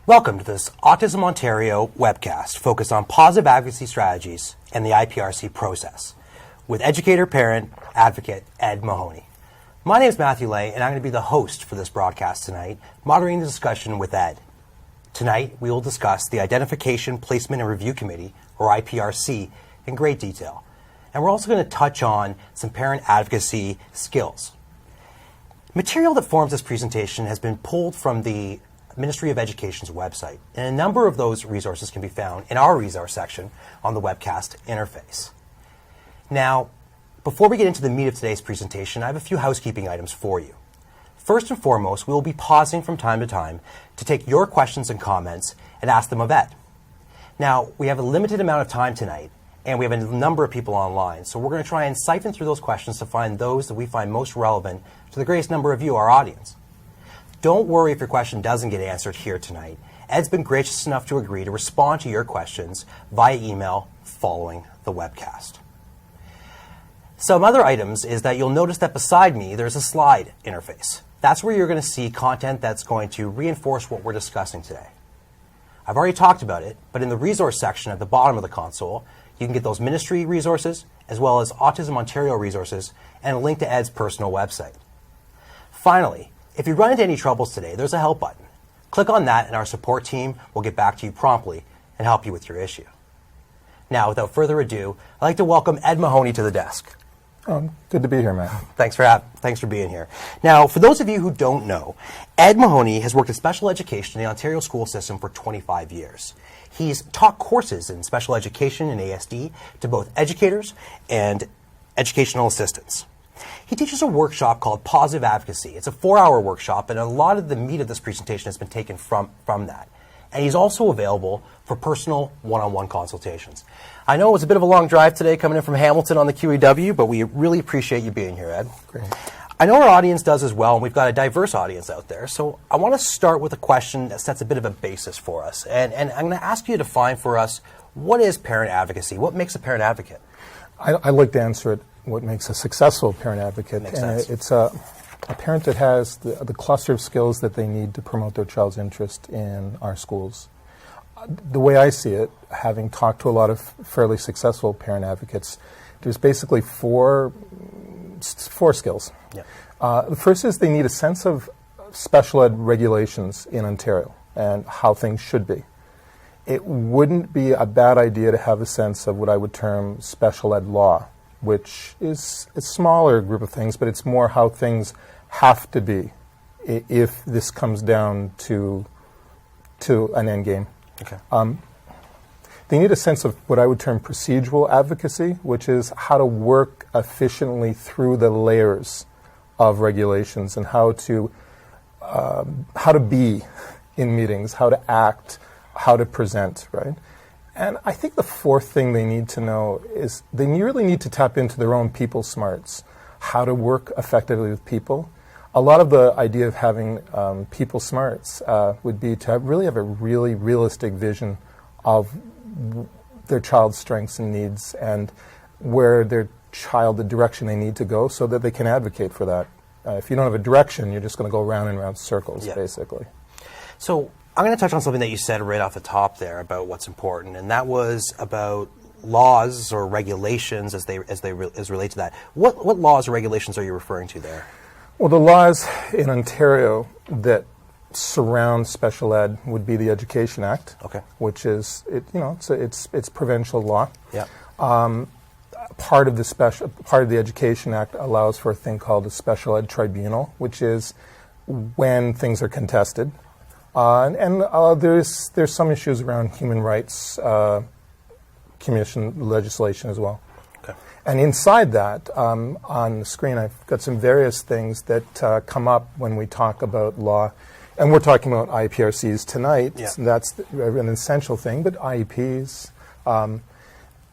Welcome to this Autism Ontario webcast focused on positive advocacy strategies and the IPRC process with educator, parent, advocate Ed Mahony. My name is Matthew Lay, and I'm going to be the host for this broadcast tonight, moderating the discussion with Ed. Tonight, we will discuss the Identification, Placement, and Review Committee, or IPRC, in great detail. And we're also going to touch on some parent advocacy skills. Material that forms this presentation has been pulled from the Ministry of Education's website, and a number of those resources can be found in our resource section on the webcast interface. Now, before we get into the meat of today's presentation, I have a few housekeeping items for you. First and foremost, we will be pausing from time to time to take your questions and comments and ask them of Ed. Now, we have a limited amount of time tonight, and we have a number of people online, so we're going to try and siphon through those questions to find those that we find most relevant to the greatest number of you, our audience. Don't worry if your question doesn't get answered here tonight. Ed's been gracious enough to agree to respond to your questions via email following the webcast. Some other items is that you'll notice that beside me there's a slide interface. That's where you're going to see content that's going to reinforce what we're discussing today. I've already talked about it, but in the resource section at the bottom of the console, you can get those ministry resources as well as Autism Ontario resources and a link to Ed's personal website. Finally, if you run into any troubles today, there's a help button. Click on that and our support team will get back to you promptly and help you with your issue. Now, without further ado, I'd like to welcome Ed Mahony to the desk. Good to be here, Matt. Thanks for being here. Now, for those of you who don't know, Ed Mahony has worked in special education in the Ontario school system for 25 years. He's taught courses in special education and ASD to both educators and educational assistants. He teaches a workshop called Positive Advocacy. It's a 4-hour workshop, and a lot of the meat of this presentation has been taken from that. And he's also available for personal one-on-one consultations. I know it was a bit of a long drive today coming in from Hamilton on the QEW, but we really appreciate you being here, Ed. Great. I know our audience does as well, and we've got a diverse audience out there. So I want to start with a question that sets a bit of a basis for us. And I'm going to ask you to define for us, what is parent advocacy? What makes a parent advocate? I like to answer it, what makes a successful parent advocate. Makes sense. It's a parent that has the cluster of skills that they need to promote their child's interest in our schools. The way I see it, having talked to a lot of fairly successful parent advocates, there's basically four skills. Yeah. The first is they need a sense of special ed regulations in Ontario and how things should be. It wouldn't be a bad idea to have a sense of what I would term special ed law, which is a smaller group of things, but it's more how things have to be if this comes down to an end game. Okay. They need a sense of what I would term procedural advocacy, which is how to work efficiently through the layers of regulations and how to be in meetings, how to act, how to present, right? And I think the fourth thing they need to know is they really need to tap into their own people smarts, how to work effectively with people. A lot of the idea of having people smarts would be to really have a really realistic vision of their child's strengths and needs and where their child, the direction they need to go so that they can advocate for that. If you don't have a direction, you're just going to go round and round circles, basically. So I'm going to touch on something that you said right off the top there about what's important, and that was about laws or regulations as relate to that. What laws or regulations are you referring to there? Well, the laws in Ontario that surround special ed would be the Education Act, which is it's provincial law. Yeah. Part of the Education Act allows for a thing called a special ed tribunal, which is when things are contested. There's some issues around human rights commission legislation as well. Okay. And inside that, on the screen, I've got some various things that come up when we talk about law. And we're talking about IPRCs tonight. Yeah. So that's an essential thing, but IEPs,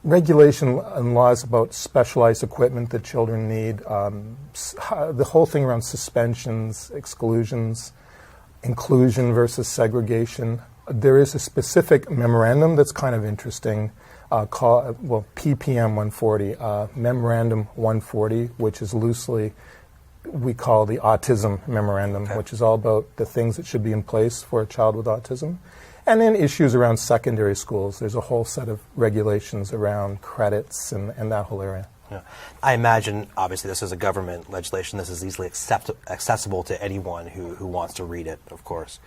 regulation and laws about specialized equipment that children need, the whole thing around suspensions, exclusions, inclusion versus segregation. There is a specific memorandum that's kind of interesting called, PPM 140, Memorandum 140, which is loosely we call the Autism Memorandum, which is all about the things that should be in place for a child with autism. And then issues around secondary schools. There's a whole set of regulations around credits and that whole area. Yeah. I imagine, obviously, this is a government legislation. This is easily accessible to anyone who wants to read it, of course.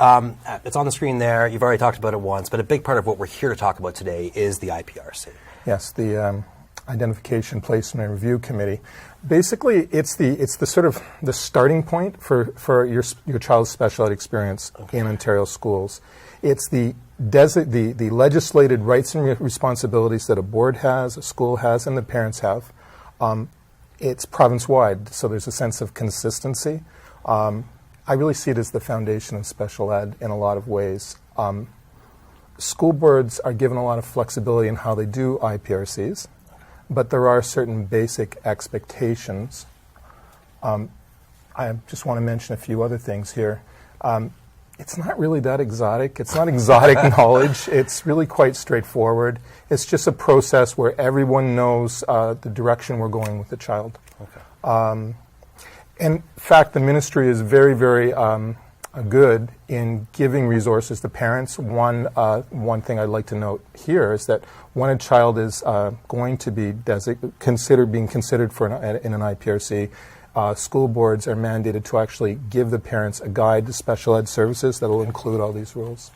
It's on the screen there. You've already talked about it once, but a big part of what we're here to talk about today is the IPRC. Yes, the Identification, Placement, and Review Committee. Basically, it's the sort of the starting point for your child's special ed experience in Ontario schools. It's the legislated rights and responsibilities that a board has, a school has, and the parents have. It's province-wide, so there's a sense of consistency. I really see it as the foundation of special ed in a lot of ways. School boards are given a lot of flexibility in how they do IPRCs, but there are certain basic expectations. I just want to mention a few other things here. It's not really that exotic. It's not exotic knowledge. It's really quite straightforward. It's just a process where everyone knows the direction we're going with the child. Okay. In fact, the ministry is very, very good in giving resources to parents. One thing I'd like to note here is that when a child is going to be being considered for in an IPRC, school boards are mandated to actually give the parents a guide to special ed services that will include all these rules.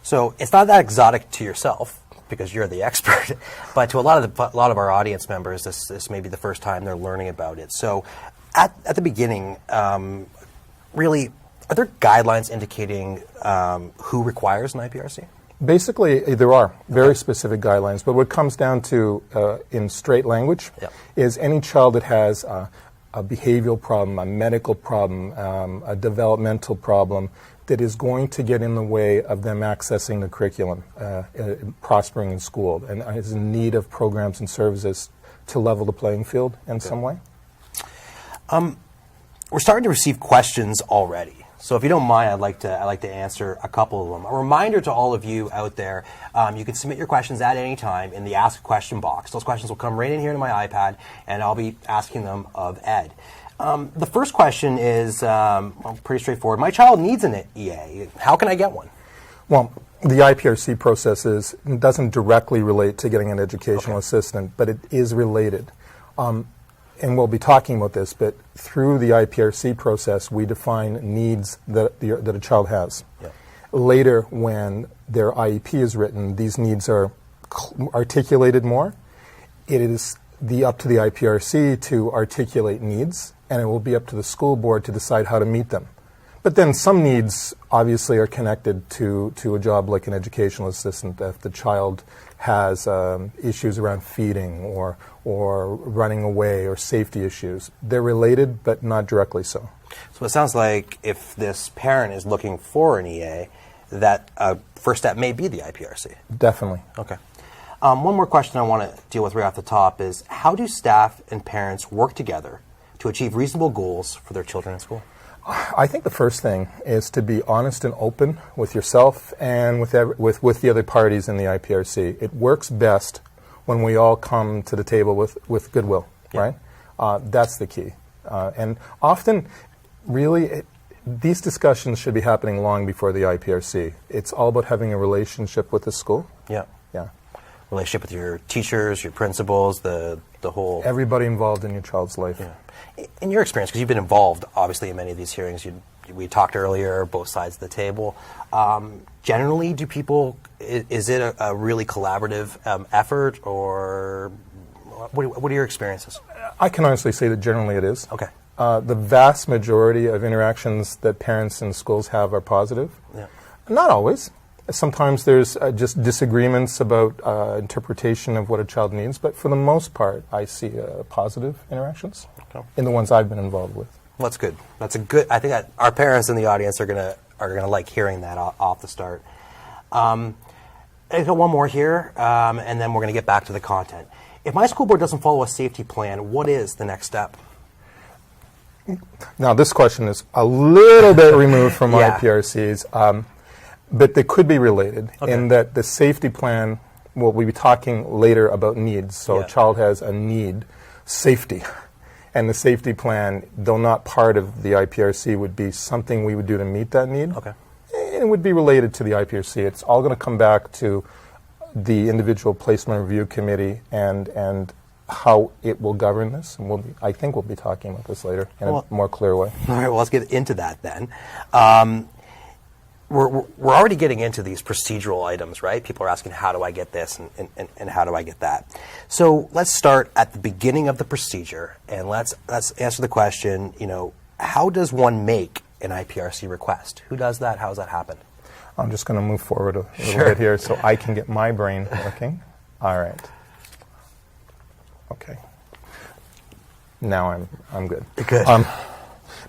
So it's not that exotic to yourself because you're the expert, but to a lot of our audience members, this may be the first time they're learning about it. So at the beginning, really, are there guidelines indicating who requires an IPRC? Basically, there are very specific guidelines, but what comes down to, in straight language, is any child that has a behavioral problem, a medical problem, a developmental problem that is going to get in the way of them accessing the curriculum, prospering in school, and is in need of programs and services to level the playing field in some way. We're starting to receive questions already. So if you don't mind, I'd like to answer a couple of them. A reminder to all of you out there, you can submit your questions at any time in the Ask a Question box. Those questions will come right in here to my iPad, and I'll be asking them of Ed. The first question is pretty straightforward. My child needs an EA. How can I get one? Well, the IPRC process doesn't directly relate to getting an educational assistant, but it is related. And we'll be talking about this, but through the IPRC process, we define needs that a child has. Yeah. Later, when their IEP is written, these needs are articulated more. It is up to the IPRC to articulate needs, and it will be up to the school board to decide how to meet them. But then some needs obviously are connected to a job like an educational assistant. If the child has issues around feeding or running away or safety issues, they're related but not directly so. So it sounds like if this parent is looking for an EA, that first step may be the IPRC. Definitely. Okay. One more question I want to deal with right off the top is, how do staff and parents work together to achieve reasonable goals for their children in school? I think the first thing is to be honest and open with yourself and with the other parties in the IPRC. It works best when we all come to the table with goodwill, right? That's the key. And often, really, these discussions should be happening long before the IPRC. It's all about having a relationship with the school. Yeah. Yeah. Relationship with your teachers, your principals, the whole... Everybody involved in your child's life. Yeah. In your experience, because you've been involved, obviously, in many of these hearings, we talked earlier, both sides of the table. Generally, is it a really collaborative effort, or what are your experiences? I can honestly say that generally it is. Okay. The vast majority of interactions that parents and schools have are positive. Yeah. Not always. Sometimes there's just disagreements about interpretation of what a child needs, but for the most part, I see positive interactions in the ones I've been involved with. Well, that's good. That's a good. I think that our parents in the audience are gonna like hearing that off the start. I got one more here, and then we're gonna get back to the content. If my school board doesn't follow a safety plan, what is the next step? Now, this question is a little bit removed from IPRCs. But they could be related in that the safety plan, we'll be talking later about needs. So a child has a need, safety. And the safety plan, though not part of the IPRC, would be something we would do to meet that need. Okay. And it would be related to the IPRC. It's all going to come back to the individual placement review committee and how it will govern this. And I think we'll be talking about this later in a more clear way. All right, well, let's get into that then. We're already getting into these procedural items, right? People are asking, how do I get this and how do I get that? So let's start at the beginning of the procedure, and let's answer the question, how does one make an IPRC request? Who does that? How does that happen? I'm just going to move forward a little bit here so I can get my brain working. All right. Okay. Now I'm good. Good.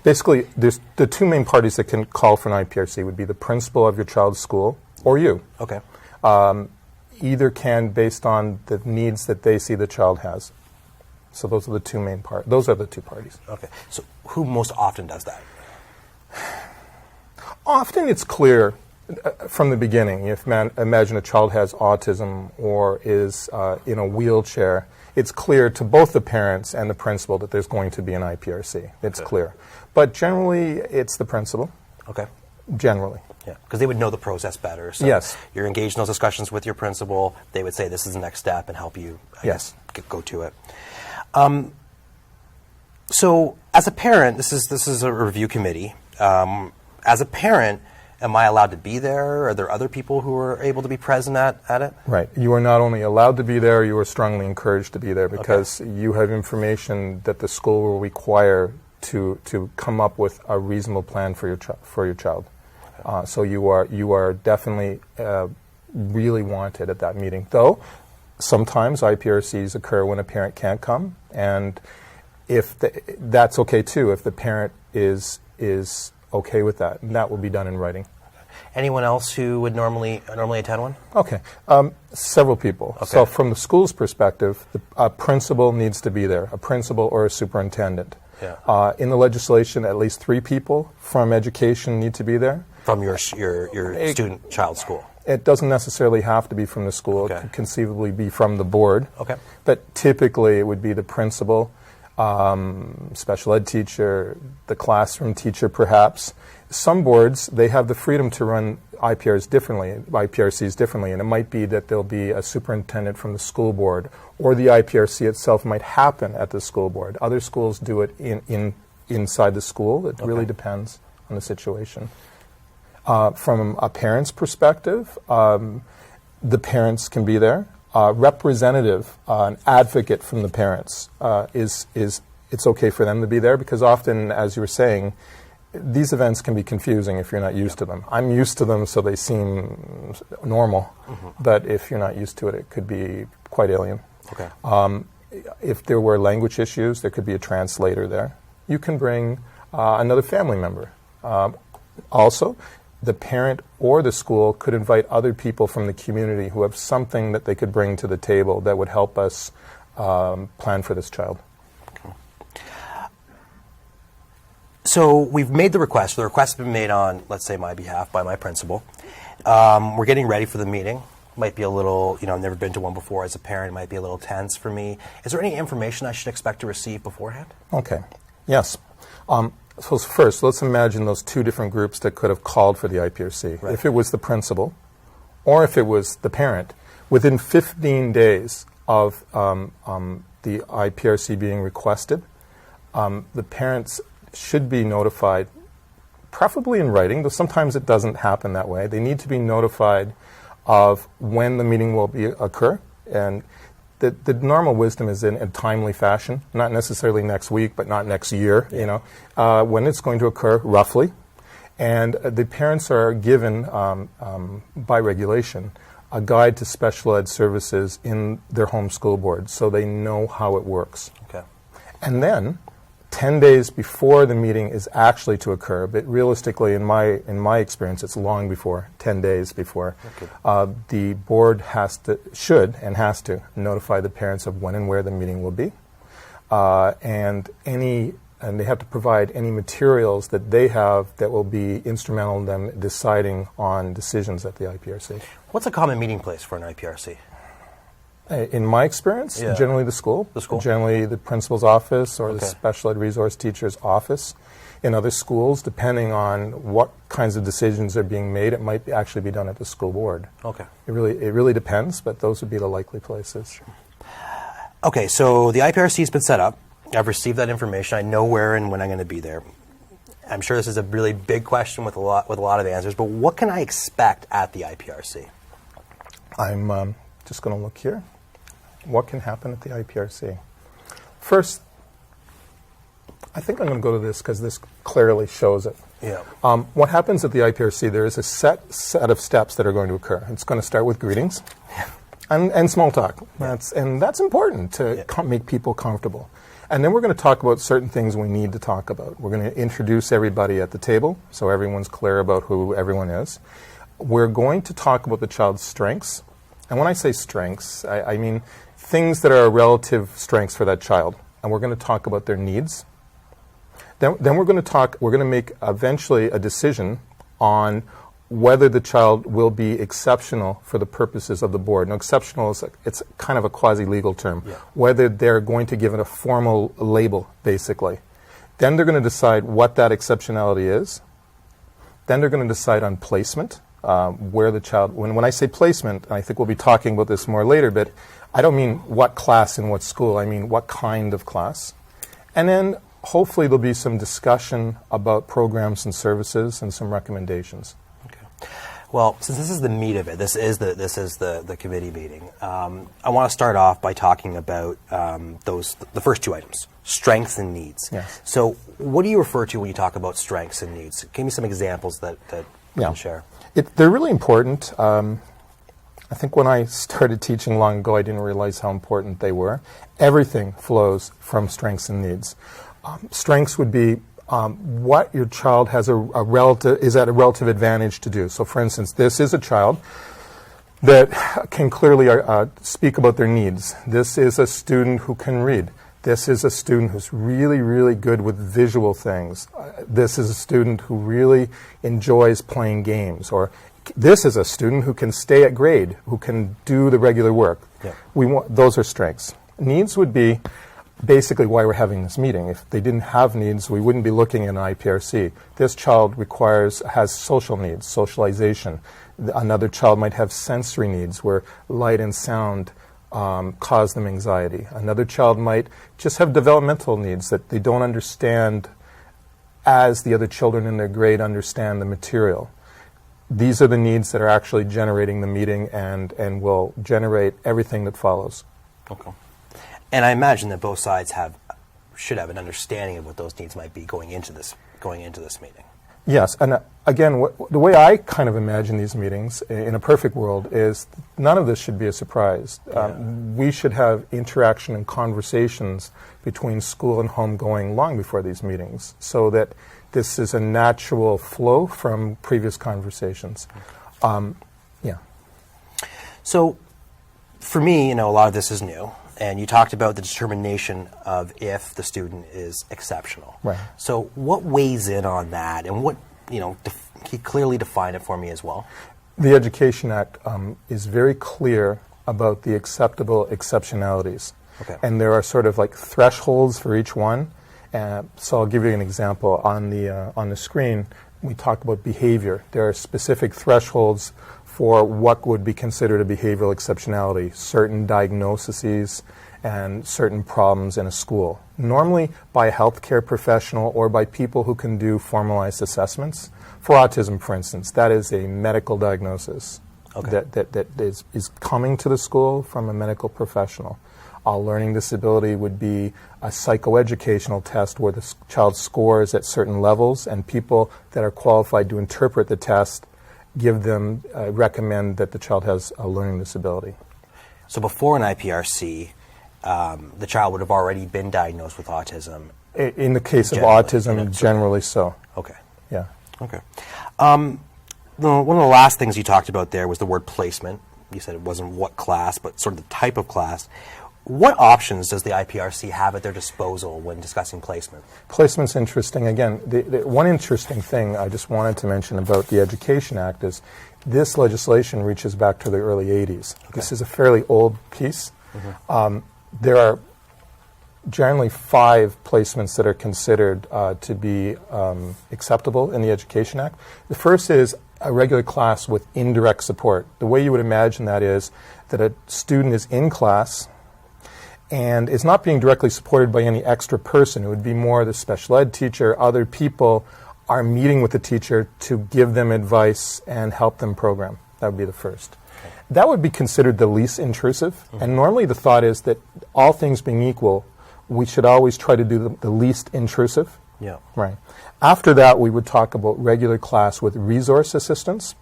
Basically, there's the two main parties that can call for an IPRC would be the principal of your child's school or you. Okay. Either can based on the needs that they see the child has. So those are the two main parties. Those are the two parties. Okay. So who most often does that? Often it's clear from the beginning. If imagine a child has autism or is in a wheelchair, it's clear to both the parents and the principal that there's going to be an IPRC. It's clear. But generally, it's the principal. Okay. Generally. Yeah, because they would know the process better. So yes. You're engaged in those discussions with your principal. They would say this is the next step and help you go to it. So as a parent, this is a review committee. As a parent, am I allowed to be there? Are there other people who are able to be present at it? Right. You are not only allowed to be there, you are strongly encouraged to be there because you have information that the school will require to come up with a reasonable plan for your child. Okay. So you are definitely really wanted at that meeting. Though sometimes IPRCs occur when a parent can't come, and that's okay too if the parent is okay with that, and that will be done in writing. Anyone else who would normally attend one? Okay, several people. Okay. So from the school's perspective, a principal needs to be there, a principal or a superintendent. Yeah. In the legislation, at least 3 people from education need to be there. From your student child school? It doesn't necessarily have to be from the school. Okay. It could conceivably be from the board. Okay. But typically it would be the principal, special ed teacher, the classroom teacher perhaps. Some boards, they have the freedom to run IPRCs differently, and it might be that there'll be a superintendent from the school board, or the IPRC itself might happen at the school board. Other schools do it inside the school. It really depends on the situation. From a parent's perspective, the parents can be there. Representative, an advocate from the parents, it's okay for them to be there because often, as you were saying, these events can be confusing if you're not used to them. I'm used to them, so they seem normal. Mm-hmm. But if you're not used to it, it could be quite alien. Okay. If there were language issues, there could be a translator there. You can bring another family member. Also, the parent or the school could invite other people from the community who have something that they could bring to the table that would help us plan for this child. So we've made the request. The request has been made on, let's say, my behalf by my principal. We're getting ready for the meeting. Might be a little, I've never been to one before as a parent. It might be a little tense for me. Is there any information I should expect to receive beforehand? Okay. Yes. So first, let's imagine those 2 different groups that could have called for the IPRC. Right. If it was the principal or if it was the parent, within 15 days of the IPRC being requested, the parents should be notified, preferably in writing, though sometimes it doesn't happen that way. They need to be notified of when the meeting will occur, and the normal wisdom is in a timely fashion, not necessarily next week, but not next year, when it's going to occur, roughly. And the parents are given, by regulation, a guide to special ed services in their home school board, so they know how it works. Okay. And then 10 days before the meeting is actually to occur, but realistically, in my experience, it's long before, 10 days before. Okay. The board should notify the parents of when and where the meeting will be, and they have to provide any materials that they have that will be instrumental in them deciding on decisions at the IPRC. What's a common meeting place for an IPRC? In my experience, Yeah. generally the school. The school? Generally the principal's office or the Okay. special ed resource teacher's office. In other schools, depending on what kinds of decisions are being made, it might actually be done at the school board. Okay. It really depends, but those would be the likely places. Okay, so the IPRC has been set up. I've received that information. I know where and when I'm going to be there. I'm sure this is a really big question with a lot of answers, but what can I expect at the IPRC? I'm just going to look here. What can happen at the IPRC? First, I think I'm going to go to this because this clearly shows it. Yeah. What happens at the IPRC, there is a set of steps that are going to occur. It's going to start with greetings and small talk. That's important to make people comfortable. And then we're going to talk about certain things we need to talk about. We're going to introduce everybody at the table so everyone's clear about who everyone is. We're going to talk about the child's strengths. And when I say strengths, I mean things that are relative strengths for that child. And we're going to talk about their needs. Then we're going to make eventually a decision on whether the child will be exceptional for the purposes of the board. Now, exceptional it's kind of a quasi-legal term. Yeah. Whether they're going to give it a formal label, basically. Then they're going to decide what that exceptionality is. Then they're going to decide on placement, where the child, when I say placement, and I think we'll be talking about this more later, but I don't mean what class in what school, I mean what kind of class. And then hopefully there'll be some discussion about programs and services and some recommendations. Okay. Well, since this is the meat of it, this is the committee meeting. I want to start off by talking about the first two items, strengths and needs. Yes. So, what do you refer to when you talk about strengths and needs? Give me some examples that you can share. They're really important. I think when I started teaching long ago, I didn't realize how important they were. Everything flows from strengths and needs. Strengths would be what your child has is at a relative advantage to do. So, for instance, this is a child that can clearly speak about their needs. This is a student who can read. This is a student who's really, really good with visual things. This is a student who really enjoys playing games. Or this is a student who can stay at grade, who can do the regular work. Yeah. Those are strengths. Needs would be basically why we're having this meeting. If they didn't have needs, we wouldn't be looking at an IPRC. This child has social needs, socialization. Another child might have sensory needs where light and sound cause them anxiety. Another child might just have developmental needs that they don't understand as the other children in their grade understand the material. These are the needs that are actually generating the meeting and will generate everything that follows. Okay. And I imagine that both sides should have an understanding of what those needs might be going into this meeting. Yes, and again, the way I kind of imagine these meetings in a perfect world is none of this should be a surprise. We should have interaction and conversations between school and home going long before these meetings so that this is a natural flow from previous conversations. So, for me, a lot of this is new. And you talked about the determination of if the student is exceptional. Right. So what weighs in on that, and what, can you clearly define it for me as well? The Education Act is very clear about the acceptable exceptionalities. Okay. And there are sort of like thresholds for each one. So I'll give you an example. On the screen, we talk about behavior. There are specific thresholds for what would be considered a behavioral exceptionality, certain diagnoses and certain problems in a school. Normally by a healthcare professional or by people who can do formalized assessments. For autism, for instance, that is a medical diagnosis that is coming to the school from a medical professional. A learning disability would be a psychoeducational test where the child scores at certain levels and people that are qualified to interpret the test recommend that the child has a learning disability. So before an IPRC, the child would have already been diagnosed with autism. In the case of autism, generally so. Okay. Yeah. Okay. One of the last things you talked about there was the word placement. You said it wasn't what class, but sort of the type of class. What options does the IPRC have at their disposal when discussing placement? Placement's interesting. Again, the one interesting thing I just wanted to mention about the Education Act is this legislation reaches back to the early 80s. Okay. This is a fairly old piece. There are generally 5 placements that are considered to be acceptable in the Education Act. The first is a regular class with indirect support. The way you would imagine that is that a student is in class and is not being directly supported by any extra person. It would be more the special ed teacher, other people are meeting with the teacher to give them advice and help them program. That would be the first. Okay. That would be considered the least intrusive. And normally the thought is that all things being equal, we should always try to do the least intrusive. Yeah. Right. After that, we would talk about regular class with resource assistance.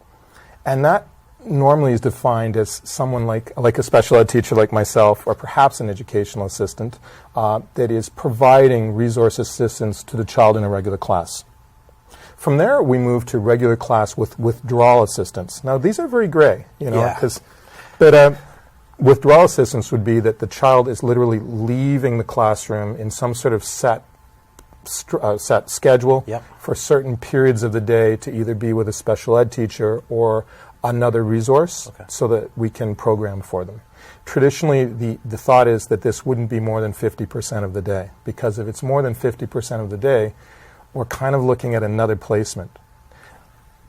And that normally is defined as someone like a special ed teacher like myself, or perhaps an educational assistant, that is providing resource assistance to the child in a regular class. From there, we move to regular class with withdrawal assistance. Now, these are very gray, but withdrawal assistance would be that the child is literally leaving the classroom in some sort of set schedule for certain periods of the day to either be with a special ed teacher or another resource so that we can program for them. Traditionally, the thought is that this wouldn't be more than 50% of the day, because if it's more than 50% of the day, we're kind of looking at another placement,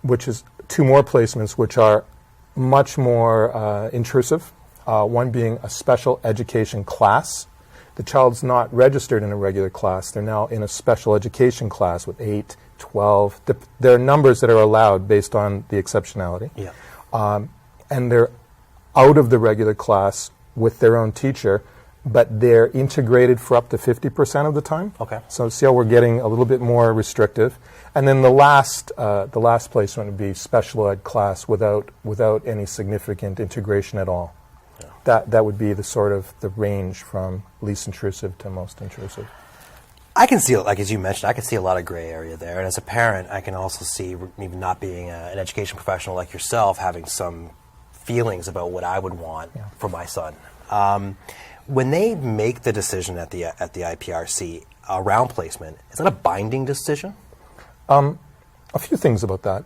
which is 2 more placements which are much more intrusive, one being a special education class. The child's not registered in a regular class. They're now in a special education class with 8, 12. There are numbers that are allowed based on the exceptionality. Yeah. And they're out of the regular class with their own teacher, but they're integrated for up to 50% of the time. Okay. So see how we're getting a little bit more restrictive. And then the last placement would be special ed class without any significant integration at all. Yeah. That would be the range from least intrusive to most intrusive. I can see, like as you mentioned, I can see a lot of gray area there. And as a parent, I can also see, even not being an education professional like yourself, having some feelings about what I would want for my son. When they make the decision at the IPRC around placement, is that a binding decision? A few things about that.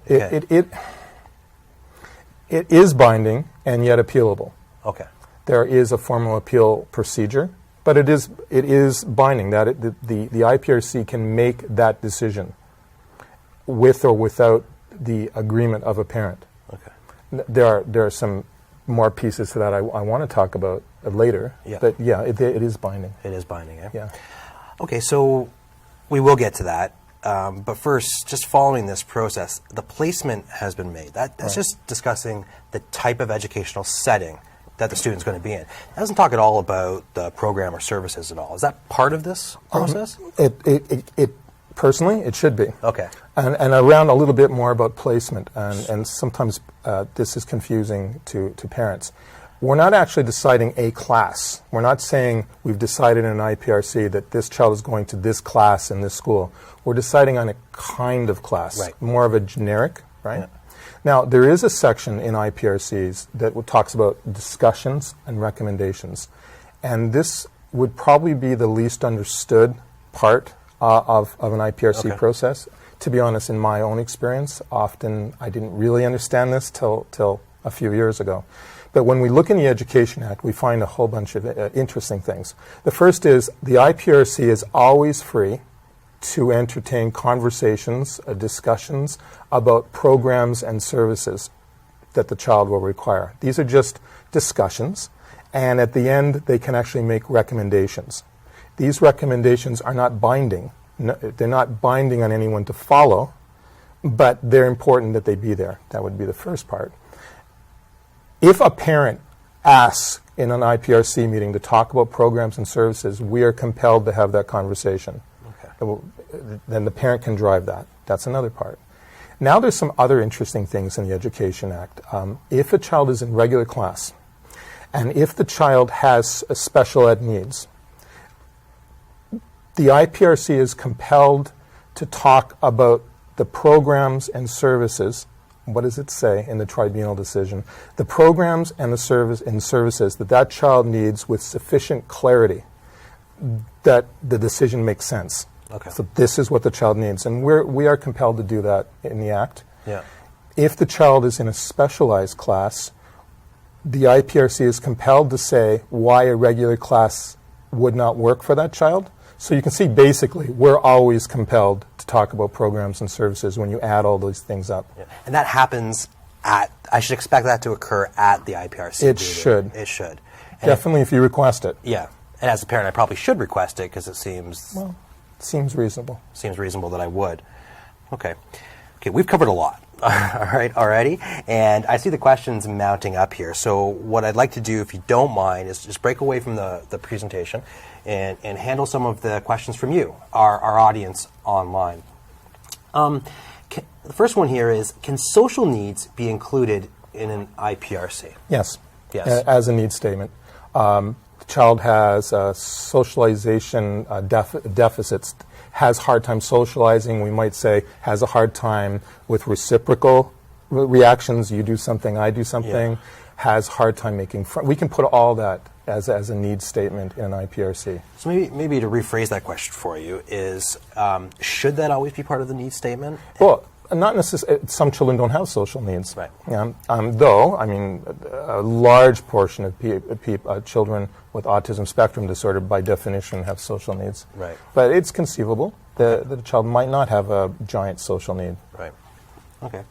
It is binding and yet appealable. Okay. There is a formal appeal procedure, but it is binding. That the IPRC can make that decision with or without the agreement of a parent. Okay. There are some more pieces to that I want to talk about later. Yeah. But yeah, it is binding. It is binding, eh? Yeah. Okay, so we will get to that. But first, just following this process, the placement has been made. That's just discussing the type of educational setting that the student's going to be in. It doesn't talk at all about the program or services at all. Is that part of this process? It personally, it should be. Okay. And around a little bit more about placement, and sometimes this is confusing to parents. We're not actually deciding a class. We're not saying we've decided in an IPRC that this child is going to this class in this school. We're deciding on a kind of class, more of a generic, right? Yeah. Now, there is a section in IPRCs that talks about discussions and recommendations. And this would probably be the least understood part of an IPRC process. To be honest, in my own experience, often I didn't really understand this till a few years ago. But when we look in the Education Act, we find a whole bunch of interesting things. The first is the IPRC is always free to entertain conversations, discussions about programs and services that the child will require. These are just discussions, and at the end, they can actually make recommendations. These recommendations are not binding. They're not binding on anyone to follow, but they're important that they be there. That would be the first part. If a parent asks in an IPRC meeting to talk about programs and services, we are compelled to have that conversation. Okay. Then the parent can drive that. That's another part. Now there's some other interesting things in the Education Act. If a child is in regular class, and if the child has special ed needs, the IPRC is compelled to talk about the programs and services what does it say in the tribunal decision? The programs and the services that child needs with sufficient clarity that the decision makes sense. Okay. So this is what the child needs, and we are compelled to do that in the Act. Yeah. If the child is in a specialized class, the IPRC is compelled to say why a regular class would not work for that child. So you can see, basically, we're always compelled to talk about programs and services when you add all those things up. Yeah. And that happens I should expect that to occur at the IPRC. It should. It should. And definitely if you request it. Yeah. And as a parent, I probably should request it because it seems... Well, it seems reasonable. Seems reasonable that I would. Okay. Okay, we've covered a lot. All right, already. And I see the questions mounting up here. So what I'd like to do, if you don't mind, is just break away from the presentation and handle some of the questions from you, our audience online. The first one here is, can social needs be included in an IPRC? Yes. Yes. As a needs statement. The child has socialization deficits, has hard time socializing, we might say has a hard time with reciprocal reactions, you do something, I do something, has hard time making friends. We can put all that as a needs statement in an IPRC. So maybe to rephrase that question for you is, should that always be part of the needs statement? Well, not necessarily. Some children don't have social needs. Right. Though, I mean, a large portion of children with autism spectrum disorder, by definition, have social needs. Right. But it's conceivable that a child might not have a giant social need. Right. Okay.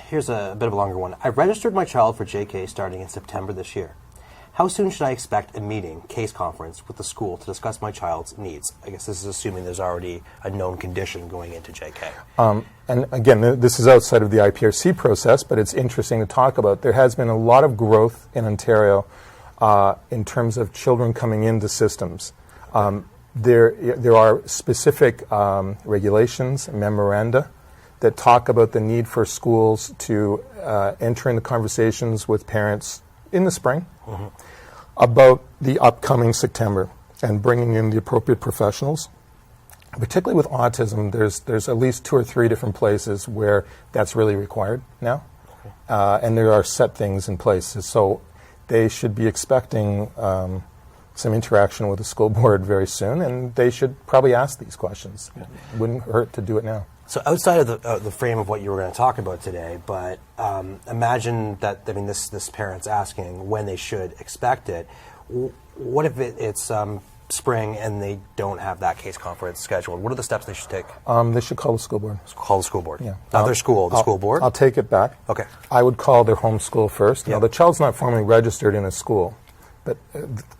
Here's a bit of a longer one. I registered my child for JK starting in September this year. How soon should I expect a meeting, case conference, with the school to discuss my child's needs? I guess this is assuming there's already a known condition going into JK. And again, this is outside of the IPRC process, but it's interesting to talk about. There has been a lot of growth in Ontario in terms of children coming into systems. There are specific regulations, memoranda, that talk about the need for schools to enter into conversations with parents in the spring about the upcoming September and bringing in the appropriate professionals. Particularly with autism, there's at least 2 or 3 different places where that's really required now, and there are set things in place. So they should be expecting some interaction with the school board very soon, and they should probably ask these questions. It wouldn't hurt to do it now. So outside of the frame of what you were going to talk about today, but imagine that, I mean, this parent's asking when they should expect it. What if it's spring and they don't have that case conference scheduled? What are the steps they should take? They should call the school board. Call the school board? Yeah. Not their school, the school board? I'll take it back. Okay. I would call their home school first. Yep. Now, the child's not formally registered in a school, but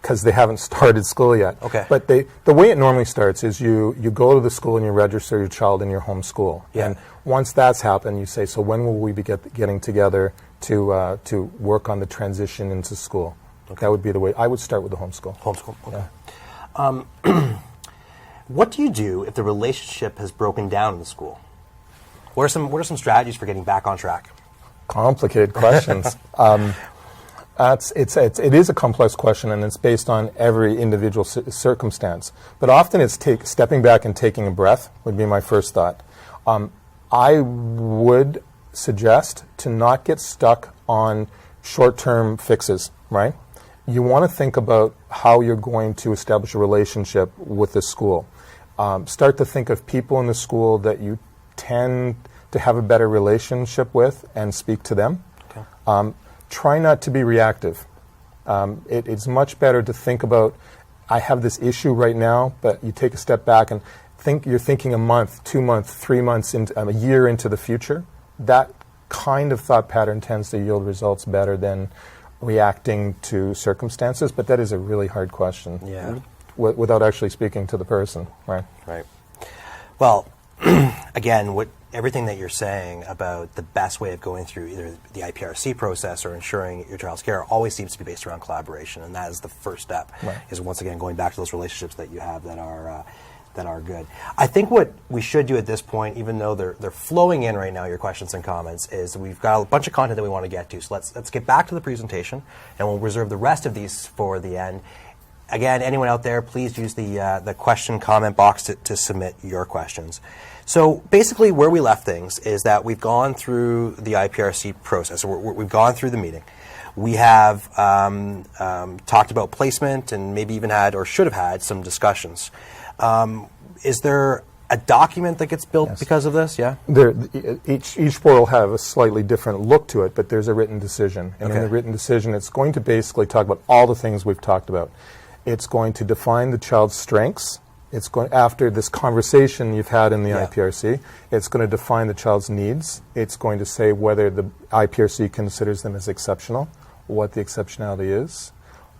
because they haven't started school yet. Okay. But the way it normally starts is you go to the school and you register your child in your home school. Yeah. And once that's happened, you say, so when will we be getting together to work on the transition into school? Okay. That would be the way. I would start with the homeschool. Homeschool, okay. What do you do if the relationship has broken down in the school? What are some strategies for getting back on track? Complicated questions. It is a complex question, and it's based on every individual circumstance. But often it's stepping back and taking a breath would be my first thought. I would suggest to not get stuck on short-term fixes, right? You want to think about how you're going to establish a relationship with the school. Start to think of people in the school that you tend to have a better relationship with and speak to them. Okay. Try not to be reactive. It's much better to think about, I have this issue right now, but you take a step back and you're thinking a month, 2 months, 3 months, a year into the future. That kind of thought pattern tends to yield results better than reacting to circumstances, but that is a really hard question. Yeah. Without actually speaking to the person, right? Right. Well, again, everything that you're saying about the best way of going through either the IPRC process or ensuring your child's care always seems to be based around collaboration, and that is the first step. Right. Is once again going back to those relationships that you have that are good. I think what we should do at this point, even though they're flowing in right now, your questions and comments, is we've got a bunch of content that we want to get to. So let's get back to the presentation, and we'll reserve the rest of these for the end. again, anyone out there, please use the question comment box to submit your questions. So basically where we left things is that we've gone through the IPRC process. We've gone through the meeting. We have talked about placement and maybe even had or should have had some discussions. Is there a document that gets built because of this? Yeah. Each board will have a slightly different look to it, but there's a written decision. And in the written decision, it's going to basically talk about all the things we've talked about. It's going to define the child's strengths. It's going, after this conversation you've had in the IPRC, it's going to define the child's needs. It's going to say whether the IPRC considers them as exceptional, what the exceptionality is,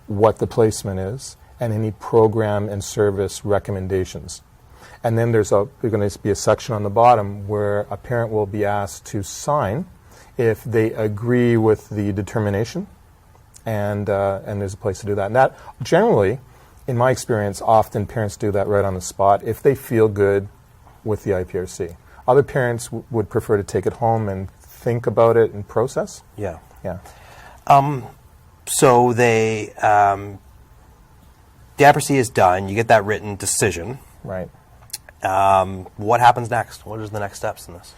what the placement is, and any program and service recommendations. And then there's going to be a section on the bottom where a parent will be asked to sign if they agree with the determination, and there's a place to do that. And that generally, in my experience, often parents do that right on the spot if they feel good with the IPRC. Other parents would prefer to take it home and think about it and process. Yeah. Yeah. So the IPRC is done. You get that written decision. Right. What happens next? What are the next steps in this?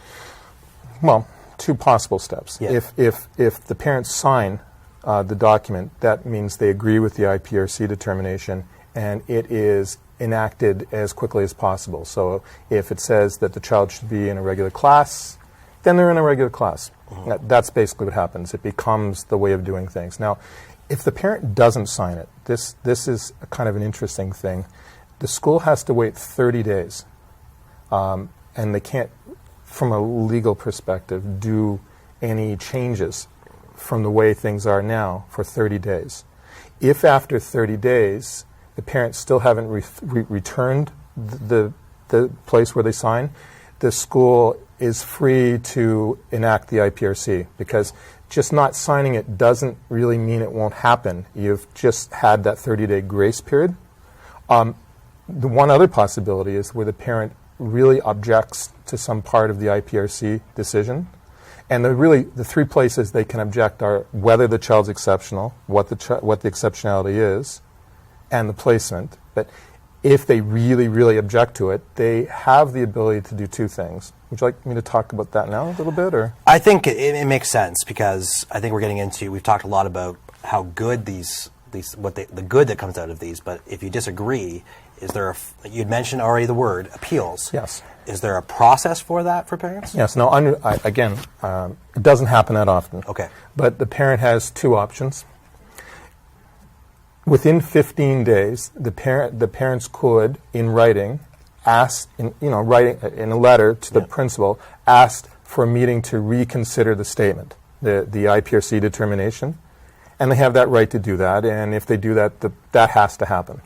Well, two possible steps. Yeah. If the parents sign the document, that means they agree with the IPRC determination, and it is enacted as quickly as possible. So if it says that the child should be in a regular class, then they're in a regular class. Mm-hmm. That's basically what happens. It becomes the way of doing things. Now, if the parent doesn't sign it, this is kind of an interesting thing. The school has to wait 30 days, and they can't, from a legal perspective, do any changes from the way things are now for 30 days. If after 30 days the parents still haven't returned the place where they sign, the school is free to enact the IPRC, because just not signing it doesn't really mean it won't happen. You've just had that 30-day grace period. The one other possibility is where the parent really objects to some part of the IPRC decision. And the three places they can object are whether the child's exceptional, what the exceptionality is, and the placement. But if they really, really object to it, they have the ability to do two things. Would you like me to talk about that now a little bit? Or I think it makes sense, because I think we're getting into, we've talked a lot about how good the good that comes out of these, but if you disagree, is there you'd mentioned already the word appeals. Yes. Is there a process for that for parents? Yes. No, again, it doesn't happen that often. Okay. But the parent has two options. Within 15 days, the parents could, in writing, ask, writing in a letter to the principal, ask for a meeting to reconsider the statement, the IPRC determination, and they have that right to do that. And if they do that, that has to happen.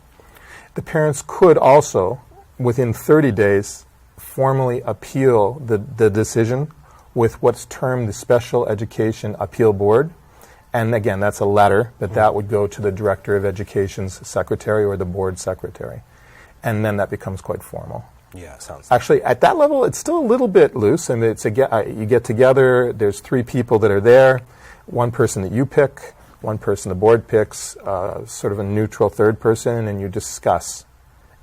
The parents could also, within 30 days, formally appeal the decision with what's termed the Special Education Appeal Board. And again, that's a letter, but that would go to the Director of Education's secretary or the board secretary. And then that becomes quite formal. Yeah, sounds Actually, at that level, it's still a little bit loose. And you get together, there's three people that are there, one person that you pick, one person the board picks, sort of a neutral third person, and you discuss.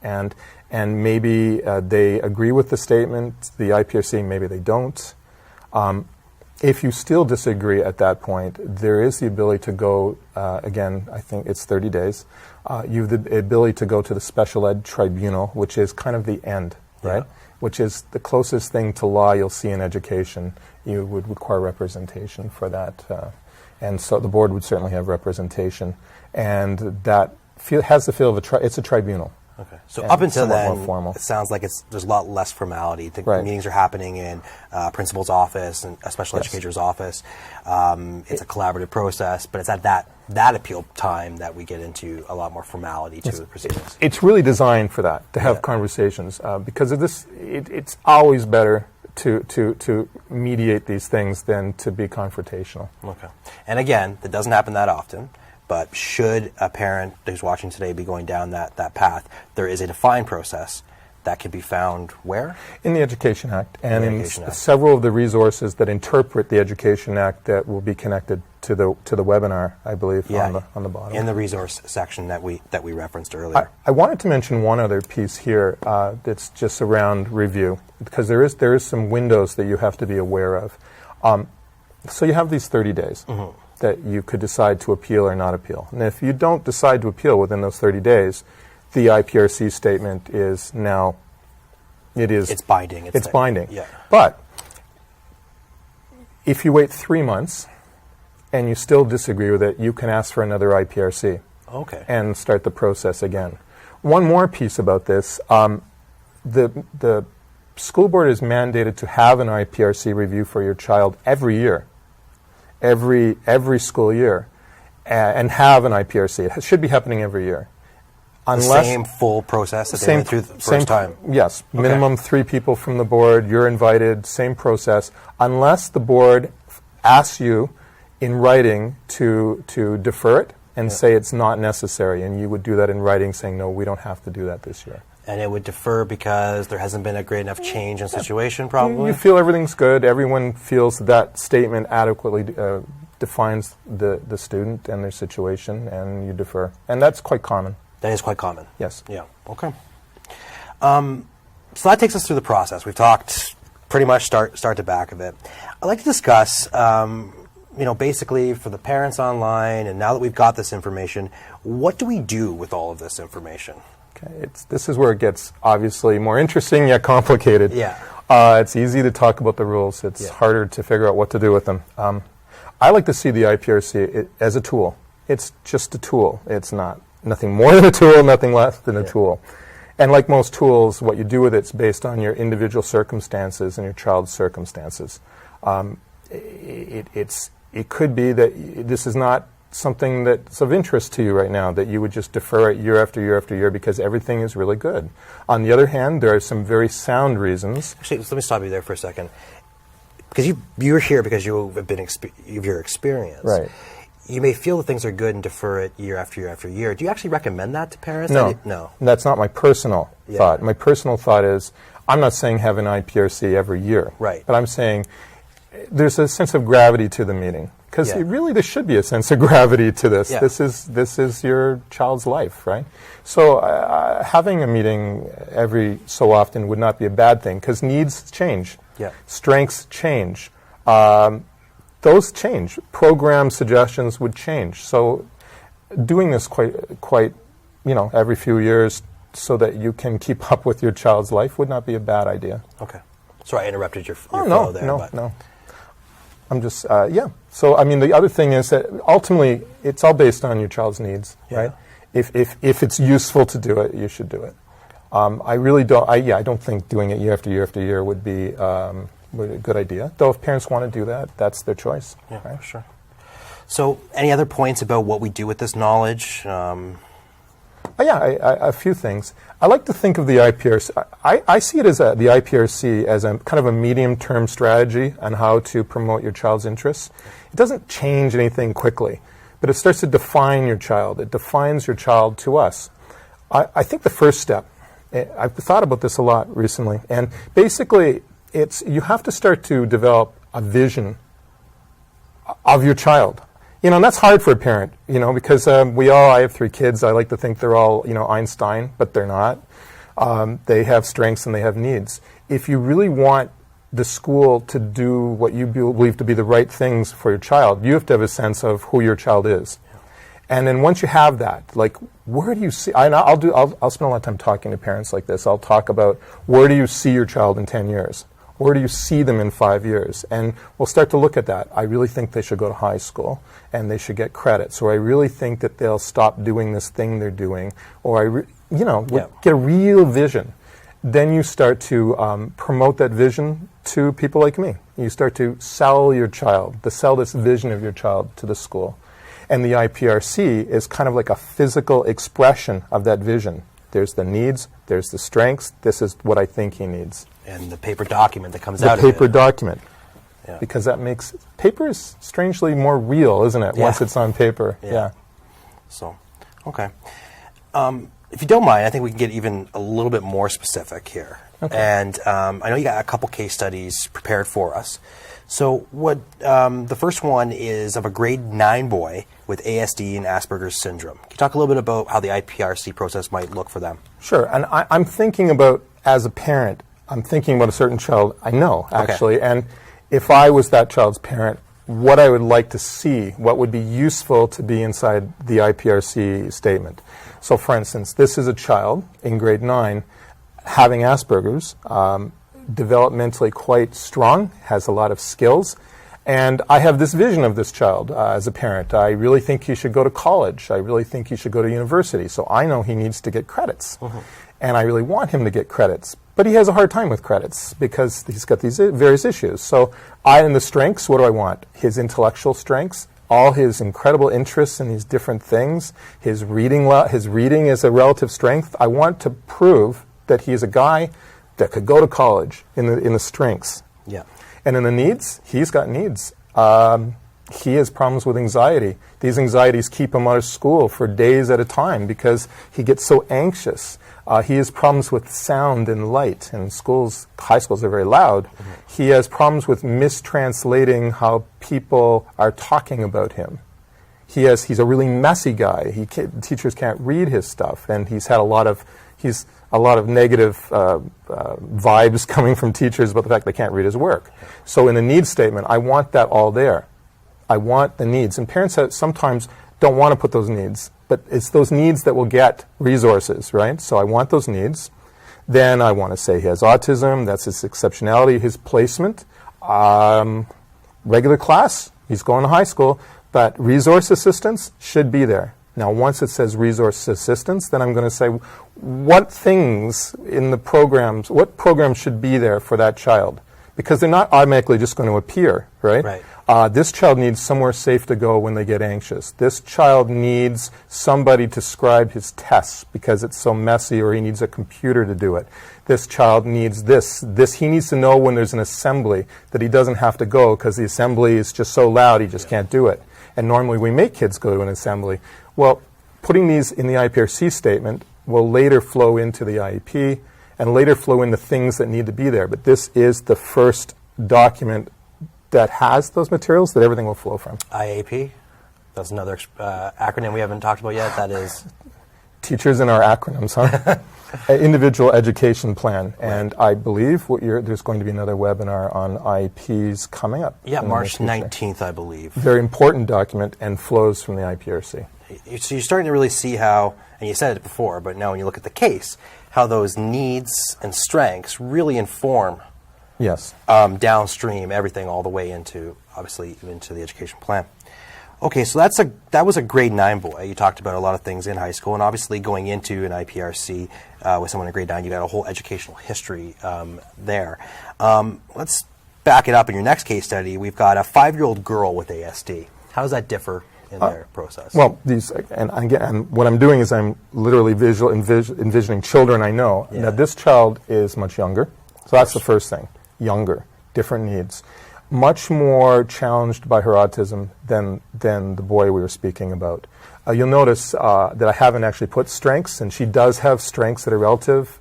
And maybe they agree with the statement, the IPRC, maybe they don't. If you still disagree at that point, there is the ability to go, again, I think it's 30 days, you have the ability to go to the Special Ed Tribunal, which is kind of the end, right? Which is the closest thing to law you'll see in education. You would require representation for that. And so the board would certainly have representation. And that has the feel of it's a tribunal. Okay. So up until then, formal. It sounds like there's a lot less formality. The right. meetings are happening in principal's office and a special educator's office. It's a collaborative process, but it's at that appeal time that we get into a lot more formality to the proceedings. It's really designed for that, to have conversations. Because of this, it's always better to mediate these things than to be confrontational. Okay. And again, that doesn't happen that often. But should a parent who's watching today be going down that path, there is a defined process that can be found where? In the Education Act, and in several of the resources that interpret the Education Act that will be connected to the webinar, I believe, Yeah, on the bottom. in the resource section that we referenced earlier. I wanted to mention one other piece here that's just around review, because there is some windows that you have to be aware of. So you have these 30 days that you could decide to appeal or not appeal. And if you don't decide to appeal within those 30 days, the IPRC statement is now, it's binding. It's binding. Yeah. But if you wait 3 months and you still disagree with it, you can ask for another IPRC. Okay. And start the process again. One more piece about this, the school board is mandated to have an IPRC review for your child every year, every school year, and have an IPRC. It should be happening every year. Unless the same full process that they went through the first time? Yes. Okay. Minimum 3 people from the board, you're invited, same process, unless the board asks you in writing to defer it and say it's not necessary, and you would do that in writing saying, no, we don't have to do that this year. And it would defer because there hasn't been a great enough change in situation, probably? You feel everything's good, everyone feels that statement adequately defines the student and their situation, and you defer. And that's quite common. That is quite common. Yes. Yeah. Okay. So that takes us through the process. We've talked pretty much start to back of it. I'd like to discuss, basically for the parents online, and now that we've got this information, what do we do with all of this information? Okay. This is where it gets obviously more interesting yet complicated. Yeah. It's easy to talk about the rules. It's harder to figure out what to do with them. I like to see the IPRC as a tool. It's just a tool. It's nothing more than a tool, nothing less than a tool. And like most tools, what you do with it's based on your individual circumstances and your child's circumstances. It could be that this is not something that's of interest to you right now, that you would just defer it year after year after year because everything is really good. On the other hand, there are some very sound reasons. Actually, let me stop you there for a second. Because you're here because you have been of your experience. Right. You may feel that things are good and defer it year after year after year. Do you actually recommend that to parents? No. No. That's not my personal thought. My personal thought is, I'm not saying have an IPRC every year. Right. But I'm saying there's a sense of gravity to the meeting. Because really there should be a sense of gravity to this. Yeah. This is your child's life, right? So having a meeting every so often would not be a bad thing, because needs change. Yeah. Strengths change. Those change. Program suggestions would change. So doing this quite, every few years so that you can keep up with your child's life would not be a bad idea. Okay. Sorry, I interrupted your flow there. No. I'm just, So, the other thing is that ultimately it's all based on your child's needs, right? If it's useful to do it, you should do it. I really don't, I don't think doing it year after year after year would be a good idea. Though if parents want to do that, that's their choice. Yeah, right? Sure. So, any other points about what we do with this knowledge? A few things. I like to think of the IPRC. I see it as the IPRC as a kind of a medium-term strategy on how to promote your child's interests. It doesn't change anything quickly, but it starts to define your child. It defines your child to us. I think the first step, I've thought about this a lot recently, and basically you have to start to develop a vision of your child. And that's hard for a parent, because I have 3 kids. I like to think they're all, Einstein, but they're not. They have strengths and they have needs. If you really want the school to do what you believe to be the right things for your child, you have to have a sense of who your child is. And then once you have that, like, where do you see, I'll spend a lot of time talking to parents like this. I'll talk about, where do you see your child in 10 years? Where do you see them in 5 years? And we'll start to look at that. I really think they should go to high school and they should get credits. Or I really think that they'll stop doing this thing they're doing. Or get a real vision. Then you start to promote that vision to people like me. You start to sell your child, sell this vision of your child to the school. And the IPRC is kind of like a physical expression of that vision. There's the needs, there's the strengths, this is what I think he needs. And the paper document that comes out of it. The paper document. Yeah. Because paper is strangely more real, isn't it, once it's on paper? Yeah. So, okay. If you don't mind, I think we can get even a little bit more specific here. Okay. And I know you got a couple case studies prepared for us. So what the first one is of a grade 9 boy with ASD and Asperger's syndrome. Can you talk a little bit about how the IPRC process might look for them? Sure. And I'm thinking about, as a parent, I'm thinking about a certain child I know, actually. Okay. And if I was that child's parent, what I would like to see, what would be useful to be inside the IPRC statement. So, for instance, this is a child in grade 9 having Asperger's, developmentally quite strong, has a lot of skills, and I have this vision of this child as a parent. I really think he should go to college. I really think he should go to university. So I know he needs to get credits, and I really want him to get credits. But he has a hard time with credits because he's got these various issues. So in the strengths, what do I want? His intellectual strengths, all his incredible interests in these different things, his reading is a relative strength. I want to prove that he's a guy that could go to college in the strengths. Yeah. And in the needs, he's got needs. He has problems with anxiety. These anxieties keep him out of school for days at a time because he gets so anxious. He has problems with sound and light, and high schools are very loud. He has problems with mistranslating how people are talking about him. He's a really messy guy. Teachers can't read his stuff, and he's had a lot of negative vibes coming from teachers about the fact they can't read his work. So in the needs statement, I want that all there. I want the needs. And parents sometimes don't want to put those needs, but it's those needs that will get resources, right? So I want those needs. Then I want to say he has autism, that's his exceptionality, his placement. Regular class, he's going to high school, but resource assistance should be there. Now, once it says resource assistance, then I'm going to say what things in the programs, what programs should be there for that child? Because they're not automatically just going to appear, right? Right. This child needs somewhere safe to go when they get anxious. This child needs somebody to scribe his tests because it's so messy, or he needs a computer to do it. This child needs this. He needs to know when there's an assembly that he doesn't have to go because the assembly is just so loud he just can't do it. And normally we make kids go to an assembly. Well, putting these in the IPRC statement will later flow into the IEP and later flow into things that need to be there. But this is the first document that has those materials that everything will flow from. IAP? That's another acronym we haven't talked about yet. That is? Teachers in our acronyms, huh? Individual Education Plan. Right. And I believe there's going to be another webinar on IEPs coming up. Yeah, March 19th, I believe. Very important document and flows from the IPRC. So you're starting to really see how, and you said it before, but now when you look at the case, how those needs and strengths really inform Yes. Downstream everything all the way into, obviously, into the education plan. Okay, so that was a grade 9 boy. You talked about a lot of things in high school, and obviously going into an IPRC with someone in grade 9, you got a whole educational history there. Let's back it up in your next case study. We've got a 5-year-old girl with ASD. How does that differ in their process? Well, and what I'm doing is I'm literally envisioning children I know. Yeah. Now, this child is much younger, so that's the first thing. Younger, different needs. Much more challenged by her autism than the boy we were speaking about. You'll notice that I haven't actually put strengths, and she does have strengths that are relative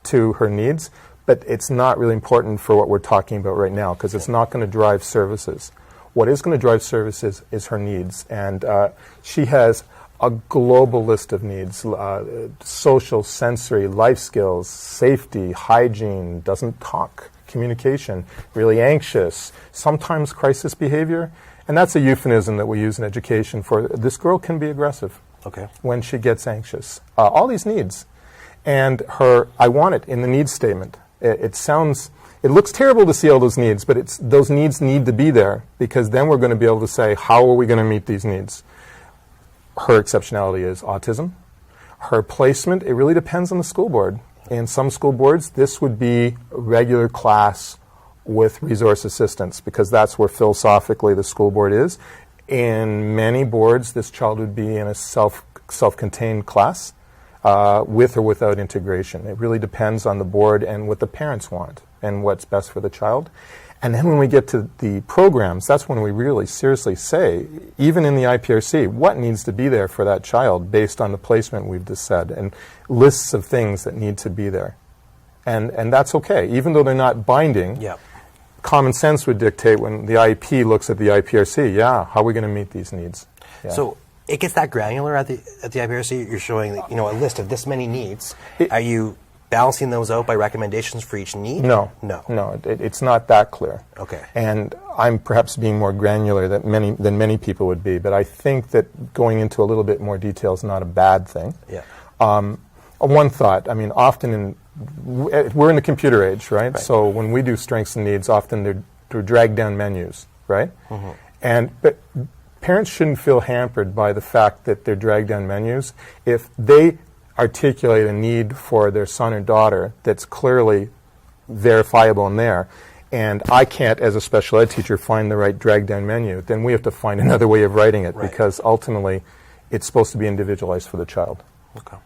to her needs, but it's not really important for what we're talking about right now because it's not going to drive services. What is going to drive services is her needs, and she has a global list of needs, social, sensory, life skills, safety, hygiene, doesn't talk, communication, really anxious, sometimes crisis behavior, and that's a euphemism that we use in education for this girl can be aggressive when she gets anxious. All these needs. And I want it in the needs statement. It looks terrible to see all those needs, but those needs need to be there because then we're going to be able to say, how are we going to meet these needs? Her exceptionality is autism. Her placement, it really depends on the school board. In some school boards, this would be regular class with resource assistance because that's where philosophically the school board is. In many boards, this child would be in a self-contained class with or without integration. It really depends on the board and what the parents want and what's best for the child. And then when we get to the programs, that's when we really seriously say, even in the IPRC, what needs to be there for that child based on the placement we've just said, and lists of things that need to be there. And that's okay. Even though they're not binding, Yeah. common sense would dictate when the IEP looks at the IPRC, how are we going to meet these needs? Yeah. So it gets that granular at the IPRC. You're showing a list of this many needs. Are you balancing those out by recommendations for each need? No. It's not that clear. Okay. And I'm perhaps being more granular than many people would be, but I think that going into a little bit more detail is not a bad thing. Yeah. One thought, often we're in the computer age, right? So when we do strengths and needs, often they're dragged down menus, right? Mm-hmm. But parents shouldn't feel hampered by the fact that they're dragged down menus. If they articulate a need for their son or daughter that's clearly verifiable in there, and I can't, as a special ed teacher, find the right drag down menu, then we have to find another way of writing it, because ultimately it's supposed to be individualized for the child. Okay.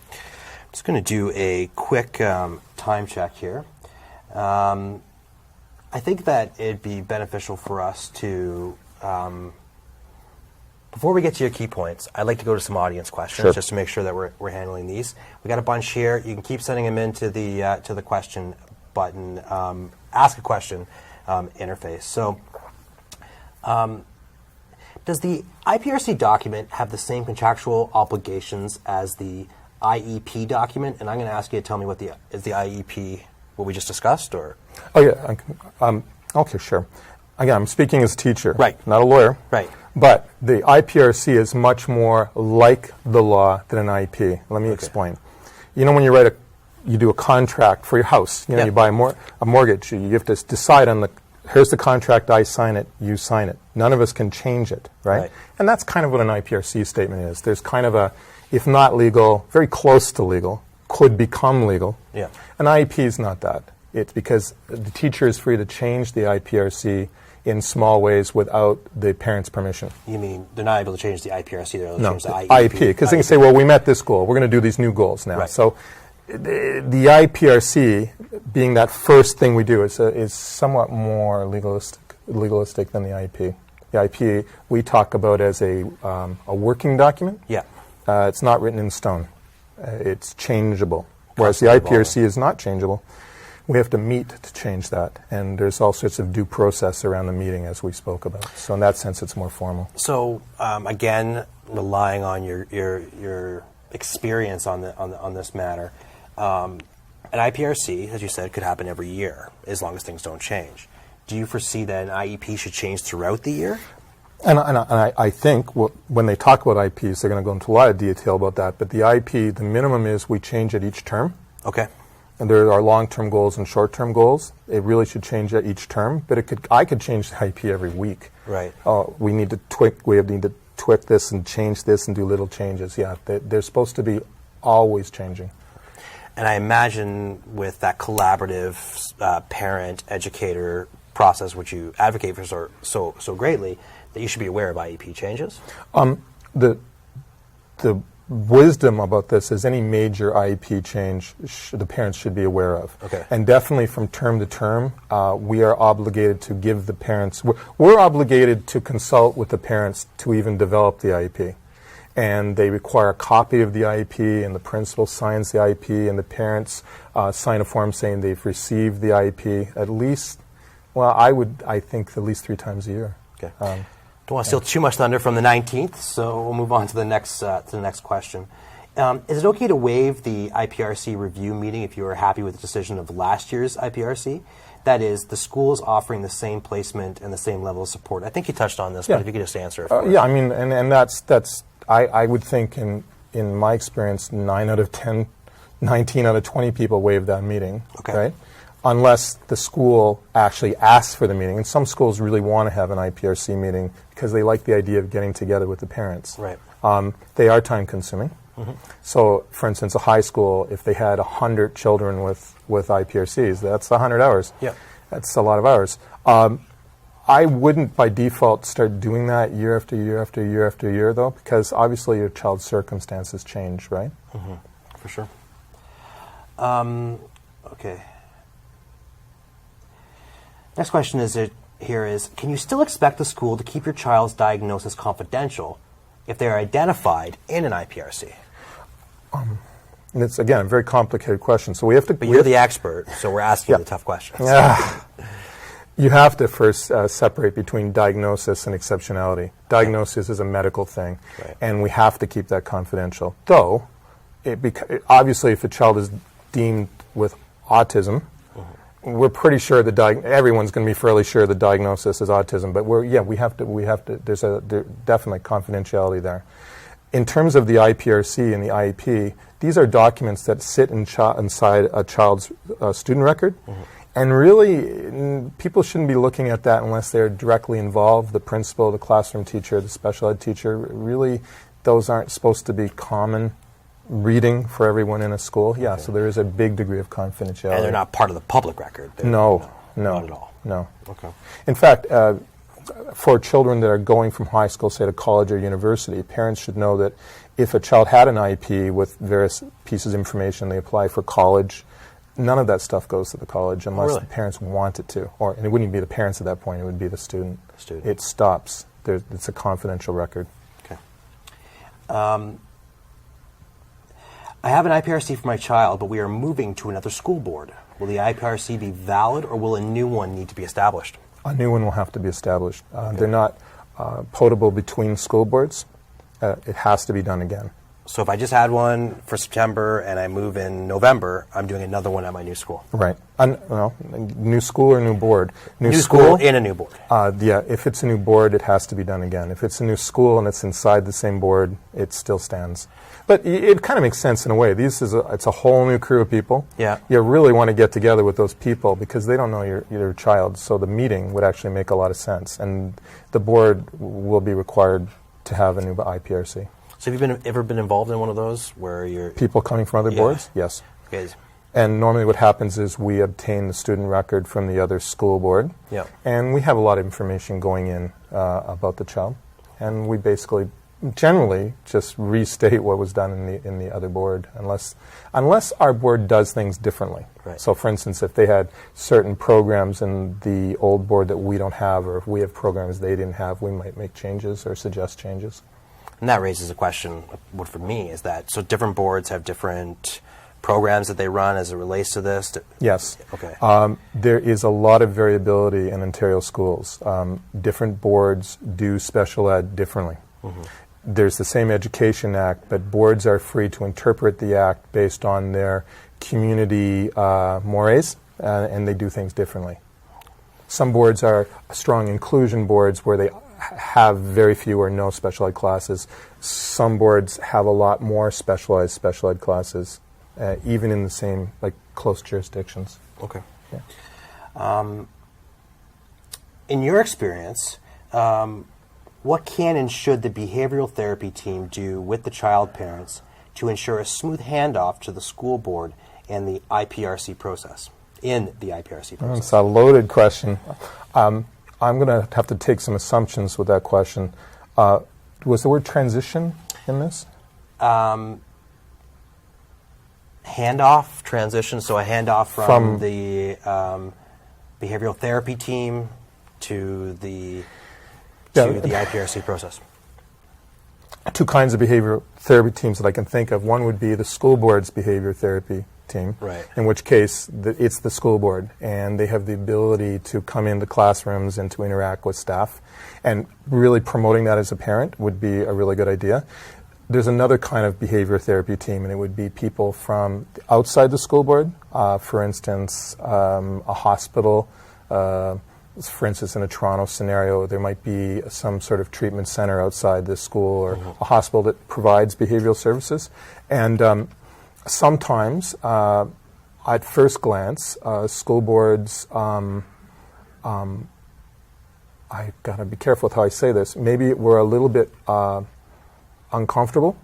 I'm just going to do a quick time check here. I think that it'd be beneficial for us to, before we get to your key points, I'd like to go to some audience questions just to make sure that we're handling these. We got a bunch here. You can keep sending them into the question button, ask a question interface. So, does the IPRC document have the same contractual obligations as the IEP document? And I'm going to ask you to tell me is the IEP what we just discussed, or? Oh yeah. Okay, sure. Again, I'm speaking as a teacher, not a lawyer. Right. But the IPRC is much more like the law than an IEP. Let me explain. When you do a contract for your house, you buy a mortgage, you have to decide on here's the contract, I sign it, you sign it. None of us can change it, right? And that's kind of what an IPRC statement is. There's kind of a, if not legal, very close to legal, could become legal. Yeah. An IEP is not that. It's because the teacher is free to change the IPRC in small ways without the parent's permission. You mean they're not able to change the IPRC, they're able to change the IEP, because they can say, well, we met this goal, we're going to do these new goals now. So the IPRC, being that first thing we do, is somewhat more legalistic than the IEP. The IEP we talk about as a working document. Yeah. It's not written in stone. It's changeable. Whereas the IPRC is not changeable. We have to meet to change that, and there's all sorts of due process around the meeting, as we spoke about. So in that sense, it's more formal. So again, relying on your experience on this matter, an IPRC, as you said, could happen every year as long as things don't change. Do you foresee that an IEP should change throughout the year? And I think when they talk about IEPs, they're going to go into a lot of detail about that. But the IEP, the minimum is we change it each term. Okay. And there are long-term goals and short-term goals. It really should change at each term, but I could change the IEP every week. Right. We need to tweak this and change this and do little changes. Yeah, they're supposed to be always changing. And I imagine with that collaborative parent-educator process, which you advocate for so greatly, that you should be aware of IEP changes. The wisdom about this is any major IEP change the parents should be aware of. Okay. And definitely from term to term, we are obligated to give the parents, we're obligated to consult with the parents to even develop the IEP. And they require a copy of the IEP, and the principal signs the IEP, and the parents sign a form saying they've received the IEP at least, I think at least 3 times a year. Okay. Don't want to steal too much thunder from the 19th, so we'll move on to the next question. Is it okay to waive the IPRC review meeting if you are happy with the decision of last year's IPRC? That is, the school is offering the same placement and the same level of support. I think you touched on this, but if you could just answer it for us. Yeah, and that's I would think in my experience, 9 out of 10, 19 out of 20 people waive that meeting, right? Unless the school actually asks for the meeting. And some schools really want to have an IPRC meeting because they like the idea of getting together with the parents. Right. They are time-consuming. Mm-hmm. So, for instance, a high school, if they had 100 children with IPRCs, that's 100 hours. Yeah. That's a lot of hours. I wouldn't, by default, start doing that year after year after year after year, though, because obviously your child's circumstances change, right? Mm-hmm. For sure. Okay. Next question is, can you still expect the school to keep your child's diagnosis confidential if they are identified in an IPRC? And it's, again, a very complicated question. So we have to... But you're the expert, so we're asking you the tough questions. You have to first separate between diagnosis and exceptionality. Diagnosis is a medical thing, and we have to keep that confidential. Though, obviously, if a child is deemed with autism, we're pretty sure everyone's going to be fairly sure the diagnosis is autism. But we have to. There's definitely confidentiality there. In terms of the IPRC and the IEP, these are documents that sit inside a child's student record. And really, people shouldn't be looking at that unless they're directly involved, the principal, the classroom teacher, the special ed teacher. Really, those aren't supposed to be common reading for everyone in a school. Yeah, so there is a big degree of confidentiality. And they're not part of the public record? No, not at all? No. Okay. In fact, for children that are going from high school, say, to college or university, parents should know that if a child had an IEP with various pieces of information, they apply for college, none of that stuff goes to the college unless the parents want it to. And it wouldn't even be the parents at that point, it would be the student. It stops. It's a confidential record. Okay. I have an IPRC for my child, but we are moving to another school board. Will the IPRC be valid, or will a new one need to be established? A new one will have to be established. They're not potable between school boards. It has to be done again. So if I just had one for September and I move in November, I'm doing another one at my new school. Right. New school or new board? New school and a new board. If it's a new board, it has to be done again. If it's a new school and it's inside the same board, it still stands. But it kind of makes sense in a way. It's a whole new crew of people. Yeah. You really want to get together with those people because they don't know your child, so the meeting would actually make a lot of sense. And the board will be required to have a new IPRC. So have you ever been involved in one of those where you're... People coming from other boards? Yes. Okay. And normally what happens is we obtain the student record from the other school board. Yeah. And we have a lot of information going in about the child. And we basically generally just restate what was done in the other board unless our board does things differently. Right. So for instance, if they had certain programs in the old board that we don't have, or if we have programs they didn't have, we might make changes or suggest changes. And that raises a question, what for me is that, so different boards have different programs that they run as it relates to this? Yes. Okay. There is a lot of variability in Ontario schools. Different boards do special ed differently. There's the same Education Act, but boards are free to interpret the act based on their community mores, and they do things differently. Some boards are strong inclusion boards where they have very few or no special ed classes. Some boards have a lot more specialized special ed classes, even in the same close jurisdictions. Okay. Yeah. In your experience, what can and should the behavioral therapy team do with the child parents to ensure a smooth handoff to the school board and the IPRC process? It's a loaded question. I'm going to have to take some assumptions with that question. Was the word transition in this? Handoff, transition, so a handoff from the behavioral therapy team to the IPRC process. Two kinds of behavioral therapy teams that I can think of. One would be the school board's behavior therapy team, in which case it's the school board, and they have the ability to come into classrooms and to interact with staff. And really promoting that as a parent would be a really good idea. There's another kind of behavior therapy team, and it would be people from outside the school board. For instance, a hospital. For instance, in a Toronto scenario, there might be some sort of treatment center outside the school or a hospital that provides behavioral services. And sometimes, at first glance, school boards, I've got to be careful with how I say this, maybe we're a little bit uncomfortable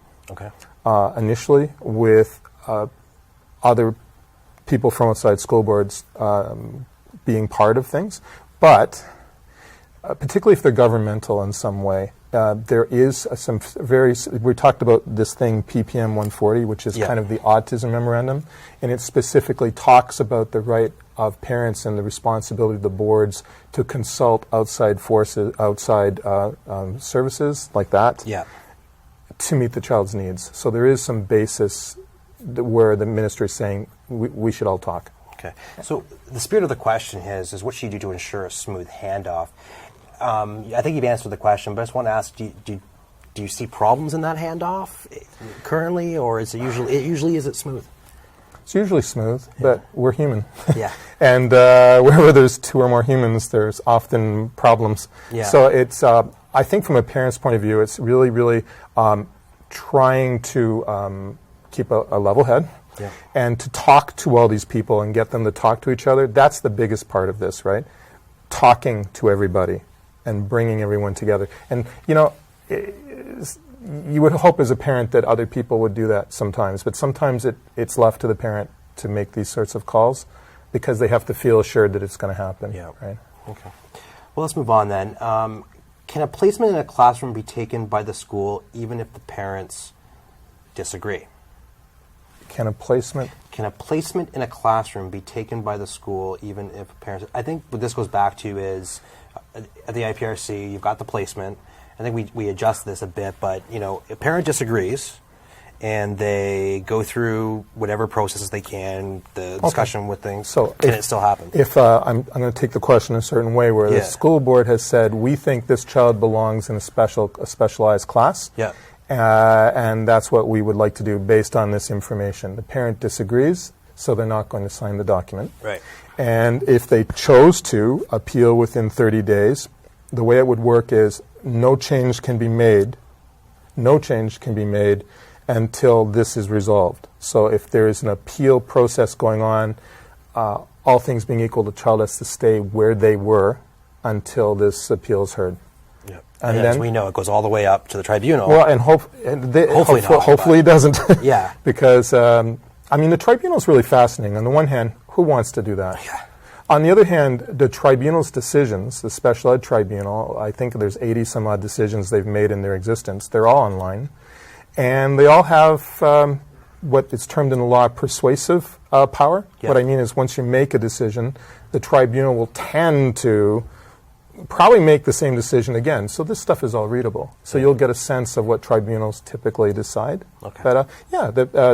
initially with other people from outside school boards being part of things. But particularly if they're governmental in some way, there is some we talked about this thing, PPM 140, which is kind of the autism memorandum, and it specifically talks about the right of parents and the responsibility of the boards to consult outside forces, outside services like that to meet the child's needs. So there is some basis where the minister is saying we should all talk. Okay. So the spirit of the question is what should you do to ensure a smooth handoff? I think you've answered the question, but I just want to ask, do you see problems in that handoff currently, or is it usually is it smooth? It's usually smooth, but we're human. Yeah. And wherever there's two or more humans, there's often problems. Yeah. So it's, I think from a parent's point of view, it's really, really trying to keep a level head and to talk to all these people and get them to talk to each other. That's the biggest part of this, right? Talking to everybody and bringing everyone together. And, you know, you would hope as a parent that other people would do that sometimes, but sometimes it's left to the parent to make these sorts of calls because they have to feel assured that it's going to happen. Yeah. Right? Okay. Well, let's move on then. Can a placement in a classroom be taken by the school even if the parents disagree? Can a placement in a classroom be taken by the school even if parents... I think what this goes back to is at the IPRC, you've got the placement. I think we adjust this a bit, but you know, a parent disagrees, and they go through whatever processes they can, the discussion with things. So can it still happen? If I'm going to take the question a certain way, where the school board has said we think this child belongs in a specialized class, and that's what we would like to do based on this information. The parent disagrees, so they're not going to sign the document. Right. And if they chose to appeal within 30 days, the way it would work is no change can be made until this is resolved. So if there is an appeal process going on, all things being equal, the child has to stay where they were until this appeal is heard. Yeah. And as we know, it goes all the way up to the tribunal. Well, and hopefully it doesn't. Yeah. Because, I mean, the tribunal is really fascinating. On the one hand, who wants to do that? Yeah. On the other hand, the tribunal's decisions, the special ed tribunal, I think there's 80 some odd decisions they've made in their existence. They're all online. And they all have what is termed in the law persuasive power. Yeah. What I mean is once you make a decision, the tribunal will tend to probably make the same decision again. So this stuff is all readable. So you'll get a sense of what tribunals typically decide. Okay. But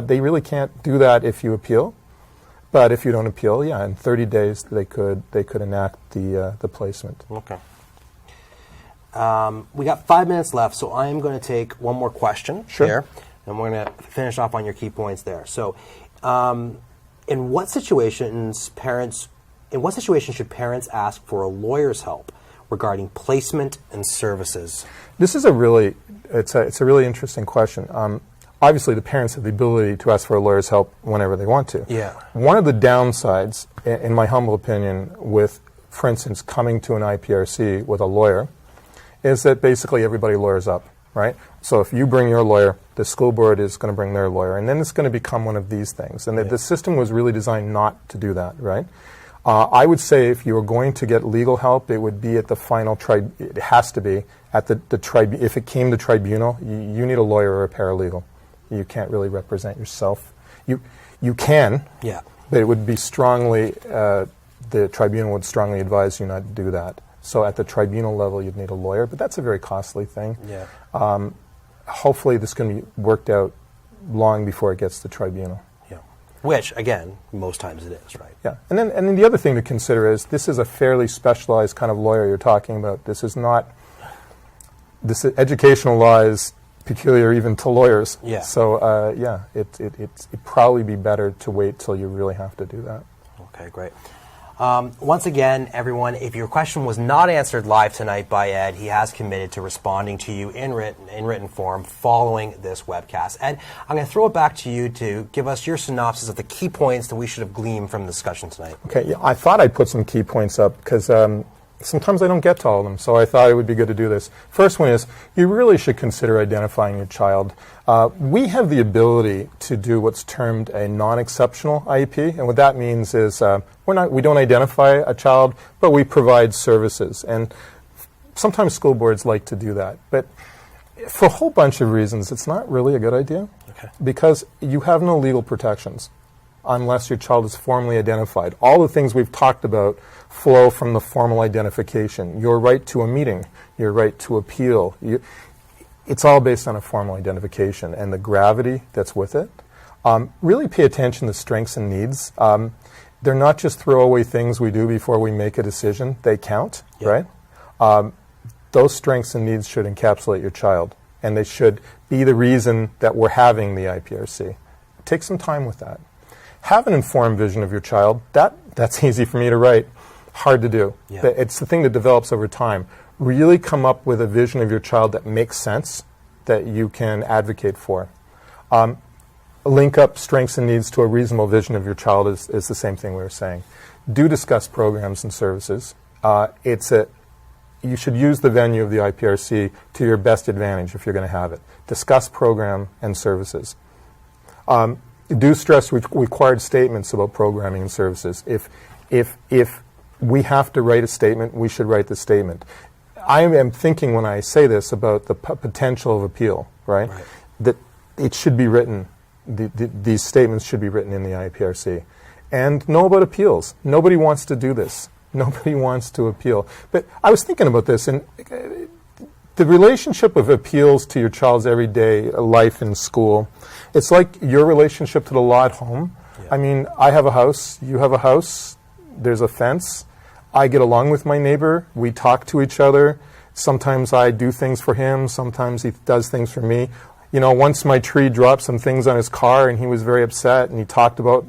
they really can't do that if you appeal. But if you don't appeal, in 30 days they could enact the placement. Okay. We got 5 minutes left, so I am going to take one more question here, and we're going to finish off on your key points there. So, in what situations should parents ask for a lawyer's help regarding placement and services? This is a really interesting question. Obviously, the parents have the ability to ask for a lawyer's help whenever they want to. Yeah. One of the downsides, in my humble opinion, with, for instance, coming to an IPRC with a lawyer, is that basically everybody lawyers up, right? So if you bring your lawyer, the school board is going to bring their lawyer, and then it's going to become one of these things. And the system was really designed not to do that, right? I would say if you were going to get legal help, it would be at the final it has to be at the if it came to tribunal, you need a lawyer or a paralegal. You can't really represent yourself. You can, but it would be strongly, the tribunal would strongly advise you not to do that. So at the tribunal level, you'd need a lawyer, but that's a very costly thing. Yeah. Hopefully this can be worked out long before it gets to tribunal. Yeah. Which, again, most times it is, right? Yeah. And then the other thing to consider is this is a fairly specialized kind of lawyer you're talking about. This educational law is peculiar even to lawyers. Yeah. So, it'd probably be better to wait till you really have to do that. Okay, great. Once again, everyone, if your question was not answered live tonight by Ed, he has committed to responding to you in written form following this webcast. Ed, I'm going to throw it back to you to give us your synopsis of the key points that we should have gleaned from the discussion tonight. Okay, I thought I'd put some key points up because sometimes I don't get to all of them, so I thought it would be good to do this. First one is you really should consider identifying your child. We have the ability to do what's termed a non-exceptional IEP, and what that means is we don't identify a child, but we provide services. And sometimes school boards like to do that, but for a whole bunch of reasons, it's not really a good idea. Okay. Because you have no legal protections unless your child is formally identified. All the things we've talked about flow from the formal identification. Your right to a meeting, your right to appeal. It's all based on a formal identification and the gravity that's with it. Really pay attention to strengths and needs. They're not just throwaway things we do before we make a decision. They count, right? Those strengths and needs should encapsulate your child, and they should be the reason that we're having the IPRC. Take some time with that. Have an informed vision of your child. That's easy for me to write. Hard to do. Yeah. It's the thing that develops over time. Really come up with a vision of your child that makes sense, that you can advocate for. Link up strengths and needs to a reasonable vision of your child is the same thing we were saying. Do discuss programs and services. You should use the venue of the IPRC to your best advantage if you're going to have it. Discuss program and services. Do stress required statements about programming and services. If we have to write a statement, we should write the statement. I am thinking when I say this about the potential of appeal, right? That it should be written. These statements should be written in the IPRC. And know about appeals. Nobody wants to do this. Nobody wants to appeal. But I was thinking about this, and the relationship of appeals to your child's everyday life in school, it's like your relationship to the law at home. Yeah. I mean, I have a house, you have a house, there's a fence. I get along with my neighbor. We talk to each other. Sometimes I do things for him. Sometimes he does things for me. You know, once my tree dropped some things on his car, and he was very upset, and he talked about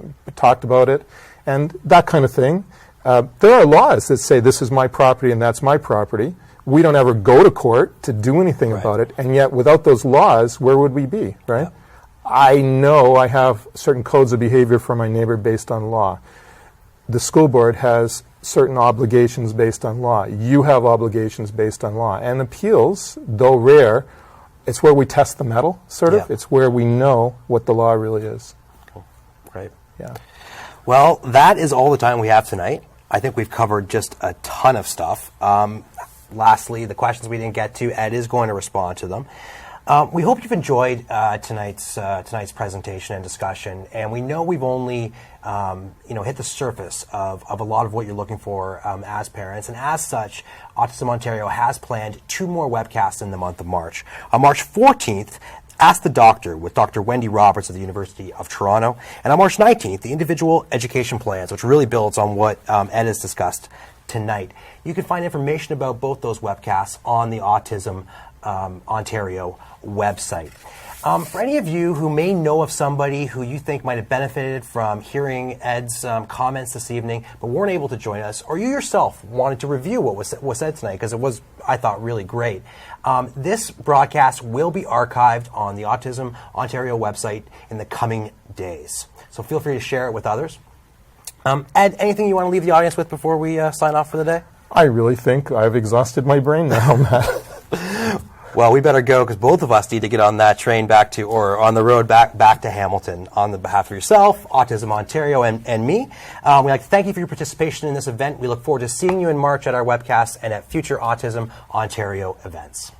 it, and that kind of thing. There are laws that say this is my property and that's my property. We don't ever go to court to do anything about it, and yet without those laws, where would we be, right? Yeah. I know I have certain codes of behavior for my neighbor based on law. The school board has certain obligations based on law. You have obligations based on law. And appeals, though rare, it's where we test the metal, sort of. It's where we know what the law really is. Cool. Great. Yeah. Well, that is all the time we have tonight. I think we've covered just a ton of stuff. Lastly, the questions we didn't get to, Ed is going to respond to them. We hope you've enjoyed tonight's presentation and discussion, and we know we've only hit the surface of a lot of what you're looking for as parents, and as such, Autism Ontario has planned 2 more webcasts in the month of March. On March 14th, Ask the Doctor with Dr. Wendy Roberts of the University of Toronto, and on March 19th, the Individual Education Plans, which really builds on what Ed has discussed tonight. You can find information about both those webcasts on the Autism Ontario website. For any of you who may know of somebody who you think might have benefited from hearing Ed's comments this evening but weren't able to join us, or you yourself wanted to review what was said tonight, because it was, I thought, really great, this broadcast will be archived on the Autism Ontario website in the coming days. So feel free to share it with others. Ed, anything you want to leave the audience with before we sign off for the day? I really think I've exhausted my brain now, Matt. Well, we better go, because both of us need to get on that train back to, or on the road back to Hamilton. On the behalf of yourself, Autism Ontario, and me, we'd like to thank you for your participation in this event. We look forward to seeing you in March at our webcast and at future Autism Ontario events.